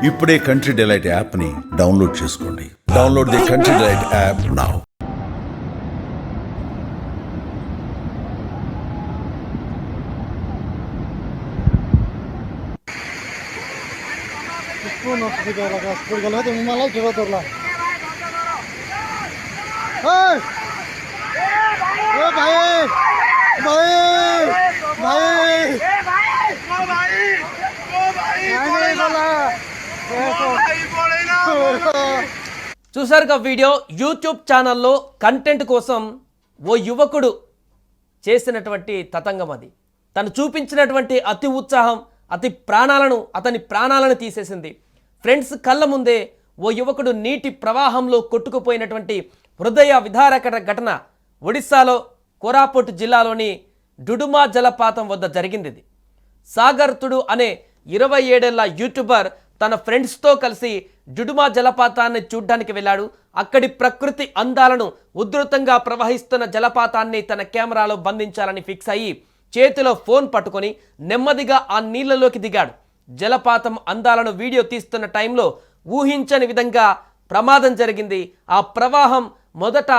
ఇప్పుడే country delight app ని download చేసుకోండి. Download the country delight app now. చూసారుగా వీడియో. యూట్యూబ్ ఛానల్లో కంటెంట్ కోసం ఓ యువకుడు చేసినటువంటి తతంగం అది. తను చూపించినటువంటి అతి ఉత్సాహం అతని ప్రాణాలను తీసేసింది. ఫ్రెండ్స్ కళ్ళ ముందే ఓ యువకుడు నీటి ప్రవాహంలో కొట్టుకుపోయినటువంటి హృదయ విదారక ఘటన ఒడిశాలో కోరాపుట్ జిల్లాలోని డుడుమా జలపాతం వద్ద జరిగింది. సాగర్ తుడు అనే 27 ఏళ్ల యూట్యూబర్ తన ఫ్రెండ్స్తో కలిసి డుడుమా జలపాతాన్ని చూడ్డానికి వెళ్ళాడు. అక్కడి ప్రకృతి అందాలను, ఉధృతంగా ప్రవహిస్తున్న జలపాతాన్ని తన కెమెరాలో బంధించాలని ఫిక్స్ అయ్యి చేతిలో ఫోన్ పట్టుకొని నెమ్మదిగా ఆ నీళ్లలోకి దిగాడు. జలపాతం అందాలను వీడియో తీస్తున్న టైంలో ఊహించని విధంగా ప్రమాదం జరిగింది. ఆ ప్రవాహం మొదట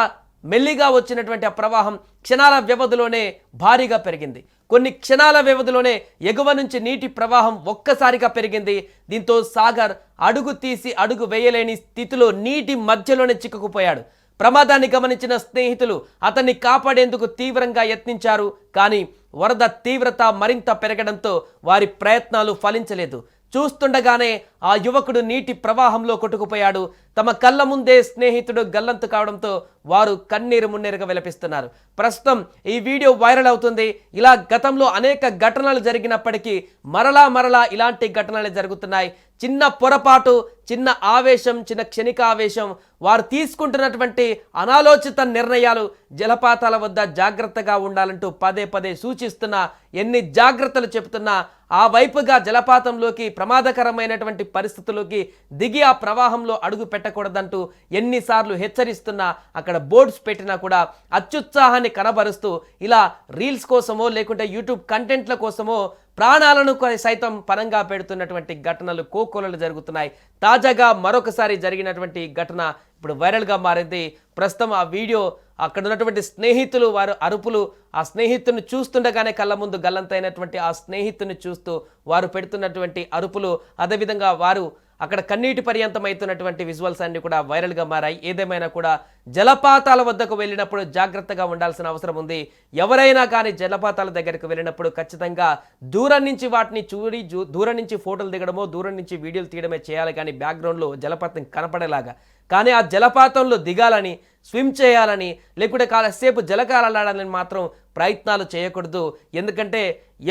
మెల్లిగా వచ్చినటువంటి ఆ ప్రవాహం క్షణాల వ్యవధిలోనే భారీగా పెరిగింది. కొన్ని క్షణాల వ్యవధిలోనే ఎగువ నుంచి నీటి ప్రవాహం ఒక్కసారిగా పెరిగింది. దీంతో సాగర్ అడుగు తీసి అడుగు వేయలేని స్థితిలో నీటి మధ్యలోనే చిక్కుకుపోయాడు. ప్రమాదాన్ని గమనించిన స్నేహితులు అతన్ని కాపాడేందుకు తీవ్రంగా యత్నించారు. కానీ వరద తీవ్రత మరింత పెరగడంతో వారి ప్రయత్నాలు ఫలించలేదు. చూస్తుండగానే ఆ యువకుడు నీటి ప్రవాహంలో కొట్టుకుపోయాడు. తమ కళ్ళ ముందే స్నేహితుడు గల్లంతు కావడంతో వారు కన్నీరు మున్నీరుగా విలపిస్తున్నారు. ప్రస్తుతం ఈ వీడియో వైరల్ అవుతుంది. ఇలా గతంలో అనేక ఘటనలు జరిగినప్పటికీ మరలా ఇలాంటి ఘటనలు జరుగుతున్నాయి. చిన్న పొరపాటు, చిన్న ఆవేశం, చిన్న క్షణిక ఆవేశం, వారు తీసుకుంటున్నటువంటి అనాలోచిత నిర్ణయాలు జలపాతాల వద్ద జాగ్రత్తగా ఉండాలంటూ పదే సూచిస్తున్నా, ఎన్ని జాగ్రత్తలు చెబుతున్నా ఆ వైపుగా జలపాతంలోకి ప్రమాదకరమైనటువంటి పరిస్థితుల్లోకి దిగి ఆ ప్రవాహంలో అడుగు పెట్టకూడదంటూ ఎన్నిసార్లు హెచ్చరిస్తున్నా, అక్కడ బోర్డ్స్ పెట్టినా కూడా అత్యుత్సాహాన్ని కనబరుస్తూ ఇలా రీల్స్ కోసమో లేకుంటే యూట్యూబ్ కంటెంట్ల కోసమో ప్రాణాలను సైతం పనంగా పెడుతున్నటువంటి ఘటనలు కోకొలలు జరుగుతున్నాయి. తాజాగా మరొకసారి జరిగినటువంటి ఘటన ఇప్పుడు వైరల్గా మారింది. ప్రస్తుతం ఆ వీడియో అక్కడ ఉన్నటువంటి స్నేహితులు వారు అరుపులు, ఆ స్నేహితుని చూస్తుండగానే కళ్ళ ముందు గల్లంతైనటువంటి ఆ స్నేహితుని చూస్తూ వారు పెడుతున్నటువంటి అరుపులు, అదేవిధంగా వారు అక్కడ కన్నీటి పర్యంతమవుతున్నటువంటి విజువల్స్ అన్ని కూడా వైరల్గా మారాయి. ఏదేమైనా కూడా జలపాతాల వద్దకు వెళ్ళినప్పుడు జాగ్రత్తగా ఉండాల్సిన అవసరం ఉంది. ఎవరైనా కానీ జలపాతాల దగ్గరకు వెళ్ళినప్పుడు ఖచ్చితంగా దూరం నుంచి వాటిని చూడి దూరం నుంచి ఫోటోలు దిగడమో దూరం నుంచి వీడియోలు తీయడమే చేయాలి. కానీ బ్యాక్గ్రౌండ్లో జలపాతం కనపడేలాగా, కానీ ఆ జలపాతంలో దిగాలని, స్విమ్ చేయాలని, లేకుంటే కాసేపు జలకాలాడాలని మాత్రం ప్రయత్నాలు చేయకూడదు. ఎందుకంటే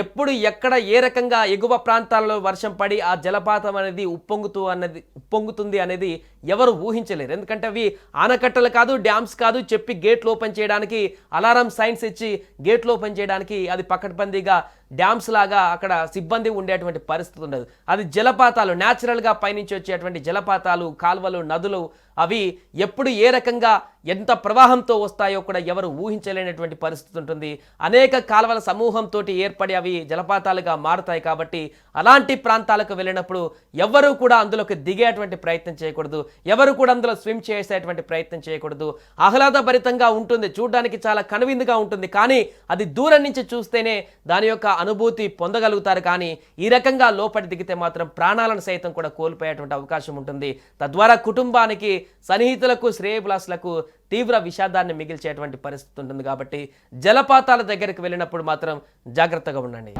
ఎప్పుడు ఎక్కడ ఏ రకంగా ఎగువ ప్రాంతాల్లో వర్షం పడి ఆ జలపాతం అనేది ఉప్పొంగుతుంది అనేది ఎవరు ఊహించలేరు. ఎందుకంటే అవి ఆనకట్టలు కాదు, డ్యామ్స్ కాదు. చెప్పి గేట్లు ఓపెన్ చేయడానికి అలారం సైన్స్ ఇచ్చి గేట్లు ఓపెన్ చేయడానికి అది పకడ్బందీగా డ్యామ్స్ లాగా అక్కడ సిబ్బంది ఉండేటువంటి పరిస్థితి ఉండదు. అది జలపాతాలు, న్యాచురల్గా పైనుంచి వచ్చేటువంటి జలపాతాలు, కాల్వలు, నదులు, అవి ఎప్పుడు ఏ రకంగా ఎంత ప్రవాహంతో వస్తాయో కూడా ఎవరు ఊహించలేనటువంటి పరిస్థితి ఉంటుంది. అనేక కాల్వల సమూహంతో ఏర్పడి అవి జలపాతాలుగా మారుతాయి. కాబట్టి అలాంటి ప్రాంతాలకు వెళ్ళినప్పుడు ఎవరు కూడా అందులోకి దిగేటువంటి ప్రయత్నం చేయకూడదు. ఎవరు కూడా అందులో స్విమ్ చేసేటువంటి ప్రయత్నం చేయకూడదు. ఆహ్లాదభరితంగా ఉంటుంది, చూడడానికి చాలా కనువిందుగా ఉంటుంది. కానీ అది దూరం నుంచి చూస్తేనే దాని యొక్క అనుభూతి పొందగలుగుతారు. కానీ ఈ రకంగా లోపలి దిగితే మాత్రం ప్రాణాలను సైతం కూడా కోల్పోయేటువంటి అవకాశం ఉంటుంది. తద్వారా కుటుంబానికి, సన్నిహితులకు, శ్రేయభిలాషులకు తీవ్ర విషాదాన్ని మిగిల్చేటువంటి పరిస్థితి ఉంటుంది. కాబట్టి జలపాతాల దగ్గరికి వెళ్ళినప్పుడు మాత్రం జాగ్రత్తగా ఉండండి.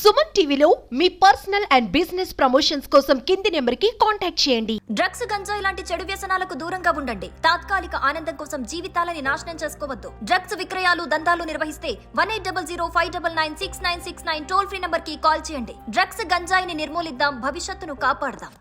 సుమన్ టీవీలో మీ పర్సనల్ అండ్ బిజినెస్ ప్రమోషన్స్ కోసం కింది నెంబర్కి కాంటాక్ట్ చేయండి. డ్రగ్స్, గంజాయి లాంటి చెడు వ్యసనాలకు దూరంగా ఉండండి. తాత్కాలిక ఆనందం కోసం జీవితాలని నాశనం చేసుకోవద్దు. డ్రగ్స్ విక్రయాలు, దందాలు నిర్వహిస్తే 180059996969 టోల్ ఫ్రీ నంబర్ కి కాల్ చేయండి. డ్రగ్స్, గంజాయిని నిర్మూలిద్దాం, భవిష్యత్తును కాపాడదాం.